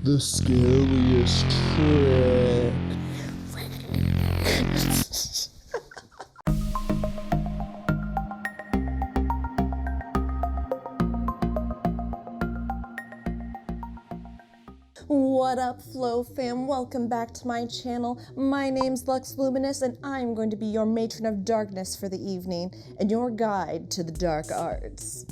The scariest trick. What up, Flow fam? Welcome back to my channel. My name's Luminous, and I'm going to be your matron of darkness for the evening and your guide to the dark arts.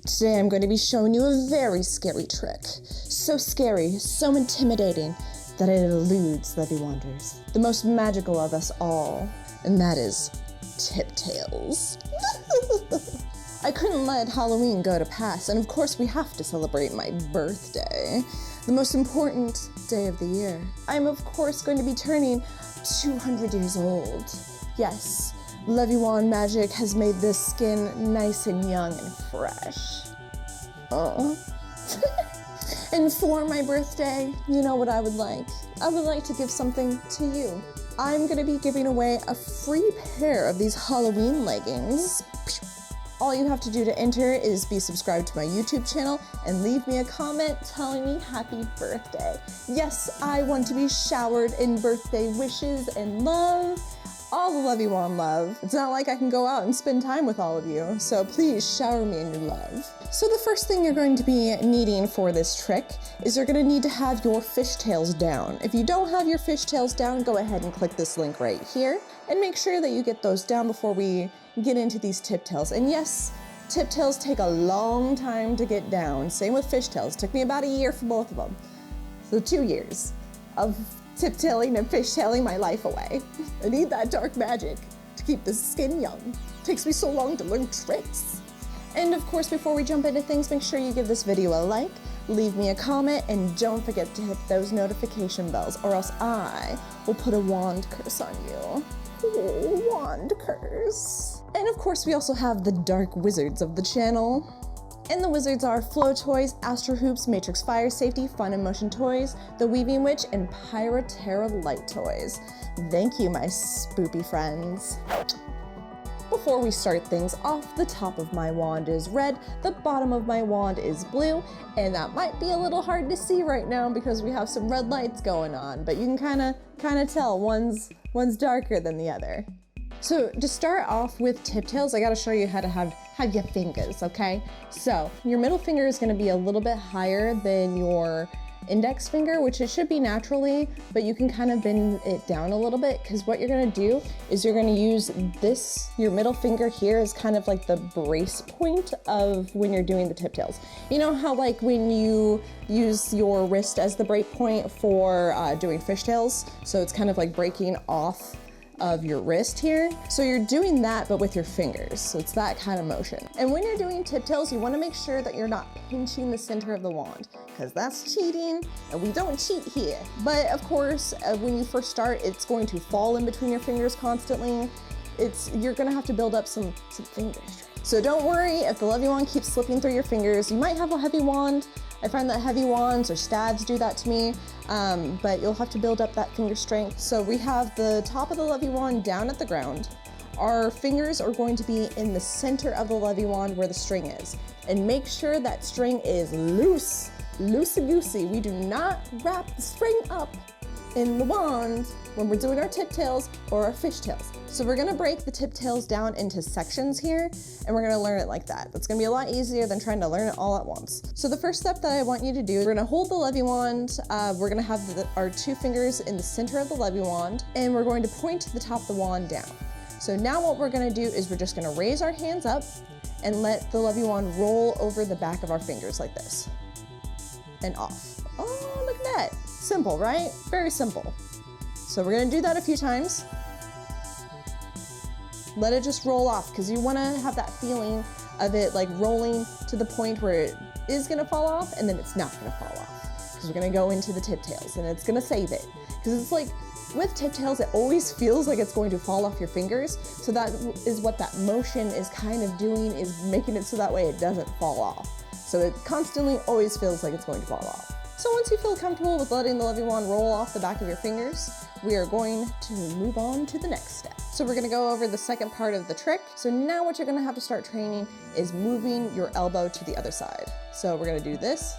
Today I'm going to be showing you a very scary trick. So scary, so intimidating, that it eludes Leviwanders. The most magical of us all, and that is TipTails. I couldn't let Halloween go to pass, and of course we have to celebrate my birthday, the most important day of the year. I'm of course going to be turning 200 years old. Yes, Leviwand magic has made this skin nice and young and fresh. And for my birthday, you know what I would like? I would like to give something to you. I'm gonna be giving away a free pair of these Halloween leggings. All you have to do to enter is be subscribed to my YouTube channel and leave me a comment telling me happy birthday. Yes, I want to be showered in birthday wishes and love. All the Leviwand love. It's not like I can go out and spend time with all of you, so please shower me in your love. So the first thing you're going to be needing for this trick is you're going to need to have your fishtails down. If you don't have your fishtails down, go ahead and click this link right here and make sure that you get those down before we get into these TipTails. And yes, TipTails take a long time to get down. Same with fishtails. Took me about a year for both of them. So 2 years of tiptailing and fishtailing my life away. I need that dark magic to keep the skin young. It takes me so long to learn tricks. And of course, before we jump into things, make sure you give this video a like, leave me a comment, and don't forget to hit those notification bells, or else I will put a wand curse on you. Oh, wand curse. And of course, we also have the dark wizards of the channel. And the wizards are Flow Toys, Astro Hoops, Matrix Fire Safety, Fun and Motion Toys, The Weaving Witch, and Pyroterra Light Toys. Thank you, my spoopy friends. Before we start things off, the top of my wand is red, the bottom of my wand is blue, and that might be a little hard to see right now because we have some red lights going on, but you can kind of tell one's darker than the other. So to start off with TipTails, I gotta show you how to have your fingers, okay? So your middle finger is gonna be a little bit higher than your index finger, which it should be naturally, but you can kind of bend it down a little bit, because what you're gonna do is you're gonna use this, your middle finger here is kind of like the brace point of when you're doing the TipTails. You know how like when you use your wrist as the break point for doing fishtails, so it's kind of like breaking off of your wrist here. So you're doing that, but with your fingers. So it's that kind of motion. And when you're doing TipTails, you want to make sure that you're not pinching the center of the wand, because that's cheating, and we don't cheat here. But of course, when you first start, it's going to fall in between your fingers constantly. You're gonna have to build up some fingers. So don't worry if the Leviwand keeps slipping through your fingers. You might have a heavy wand. I find that heavy wands or staves do that to me, but you'll have to build up that finger strength. So we have the top of the Leviwand down at the ground. Our fingers are going to be in the center of the Leviwand where the string is. And make sure that string is loose, loosey-goosey. We do not wrap the string up in the wand when we're doing our TipTails or our fishtails. So we're gonna break the TipTails down into sections here, and we're gonna learn it like that. That's gonna be a lot easier than trying to learn it all at once. So the first step that I want you to do, we're gonna hold the Leviwand, we're gonna have our 2 fingers in the center of the Leviwand, and we're going to point the top of the wand down. So now what we're gonna do is we're just gonna raise our hands up and let the Leviwand roll over the back of our fingers like this, and off. Oh, look at that. Simple, right? Very simple. So we're gonna do that a few times. Let it just roll off, because you wanna have that feeling of it like rolling to the point where it is gonna fall off and then it's not gonna fall off. Because we're gonna go into the TipTails and it's gonna save it. Because it's like, with TipTails, it always feels like it's going to fall off your fingers. So that is what that motion is kind of doing, is making it so that way it doesn't fall off. So it constantly always feels like it's going to fall off. So once you feel comfortable with letting the Leviwand roll off the back of your fingers, we are going to move on to the next step. So we're gonna go over the second part of the trick. So now what you're gonna have to start training is moving your elbow to the other side. So we're gonna do this.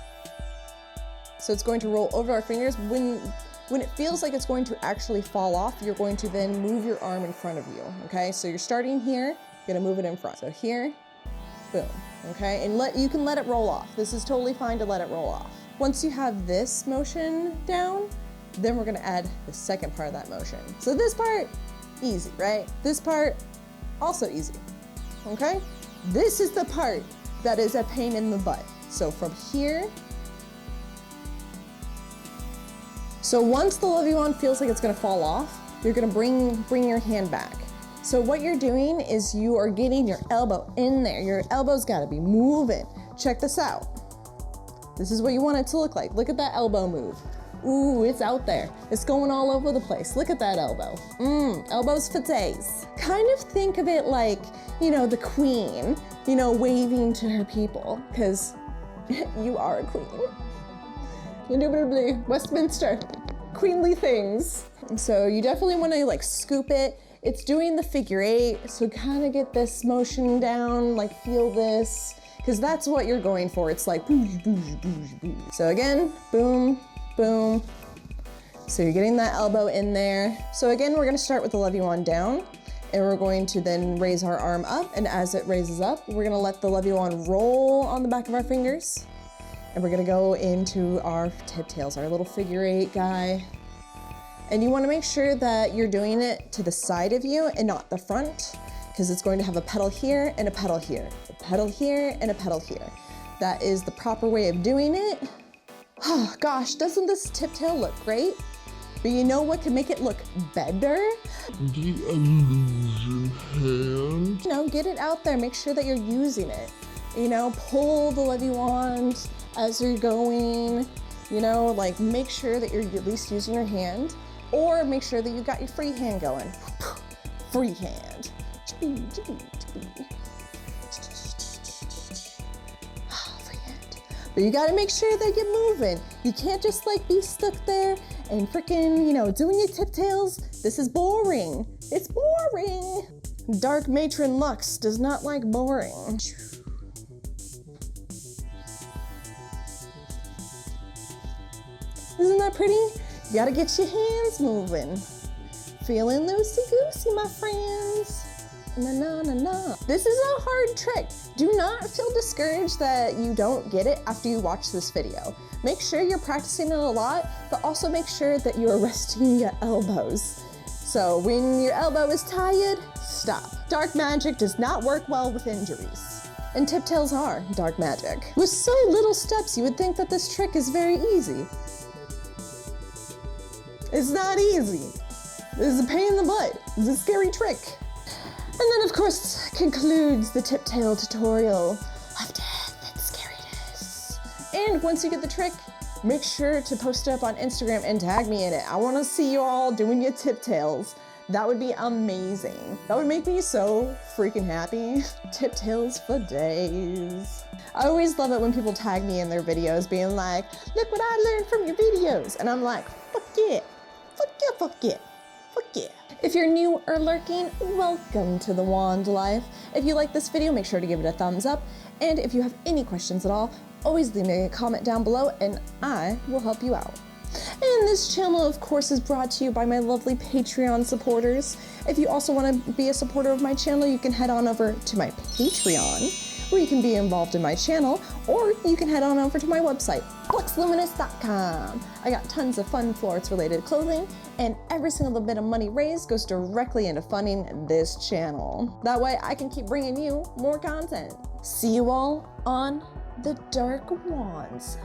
So it's going to roll over our fingers. When it feels like it's going to actually fall off, you're going to then move your arm in front of you, okay? So you're starting here, you're gonna move it in front. So here, boom, okay? And you can let it roll off. This is totally fine to let it roll off. Once you have this motion down, then we're gonna add the second part of that motion. So this part, easy, right? This part, also easy, okay? This is the part that is a pain in the butt. So from here, so once the Leviwand feels like it's gonna fall off, you're gonna bring your hand back. So what you're doing is you are getting your elbow in there. Your elbow's gotta be moving. Check this out. This is what you want it to look like. Look at that elbow move. Ooh, it's out there. It's going all over the place. Look at that elbow. Elbows for days. Kind of think of it like, you know, the queen, you know, waving to her people, because you are a queen. Indubitably, Westminster, queenly things. So you definitely want to like scoop it. It's doing the figure 8, so kind of get this motion down, like feel this, because that's what you're going for. It's like boosh, boosh, boosh, boosh. So again, boom, boom. So you're getting that elbow in there. So again, we're gonna start with the Leviwand down, and we're going to then raise our arm up, and as it raises up, we're gonna let the Leviwand roll on the back of our fingers, and we're gonna go into our TipTails, our little figure 8 guy. And you wanna make sure that you're doing it to the side of you and not the front, because it's going to have a pedal here and a pedal here, a pedal here and a pedal here. That is the proper way of doing it. Oh gosh, doesn't this TipTail look great? But you know what can make it look better? The illusion hand. You know, get it out there, make sure that you're using it. You know, pull the Leviwand as you're going, you know, like make sure that you're at least using your hand, or make sure that you got your free hand going. Free hand. Free hand. But you gotta make sure that you're moving. You can't just like be stuck there and freaking, you know, doing your TipTails. This is boring. It's boring. Dark Matron Lux does not like boring. Isn't that pretty? You gotta get your hands moving. Feeling loosey-goosey, my friends. Na na na na. This is a hard trick. Do not feel discouraged that you don't get it after you watch this video. Make sure you're practicing it a lot, but also make sure that you're resting your elbows. So when your elbow is tired, stop. Dark magic does not work well with injuries. And TipTails are dark magic. With so little steps, you would think that this trick is very easy. It's not easy. This is a pain in the butt. It's a scary trick. And then of course concludes the TipTail tutorial of death and scariness. And once you get the trick, make sure to post it up on Instagram and tag me in it. I wanna see you all doing your TipTails. That would be amazing. That would make me so freaking happy. TipTails for days. I always love it when people tag me in their videos being like, look what I learned from your videos. And I'm like, fuck yeah, fuck yeah, fuck yeah, fuck yeah. If you're new or lurking, welcome to the Wand Life. If you like this video, make sure to give it a thumbs up. And if you have any questions at all, always leave me a comment down below and I will help you out. And this channel, of course, is brought to you by my lovely Patreon supporters. If you also want to be a supporter of my channel, you can head on over to my Patreon, where you can be involved in my channel, or you can head on over to my website, luminous.com. I got tons of fun Florence-related clothing, and every single bit of money raised goes directly into funding this channel. That way I can keep bringing you more content. See you all on the Dark Wands.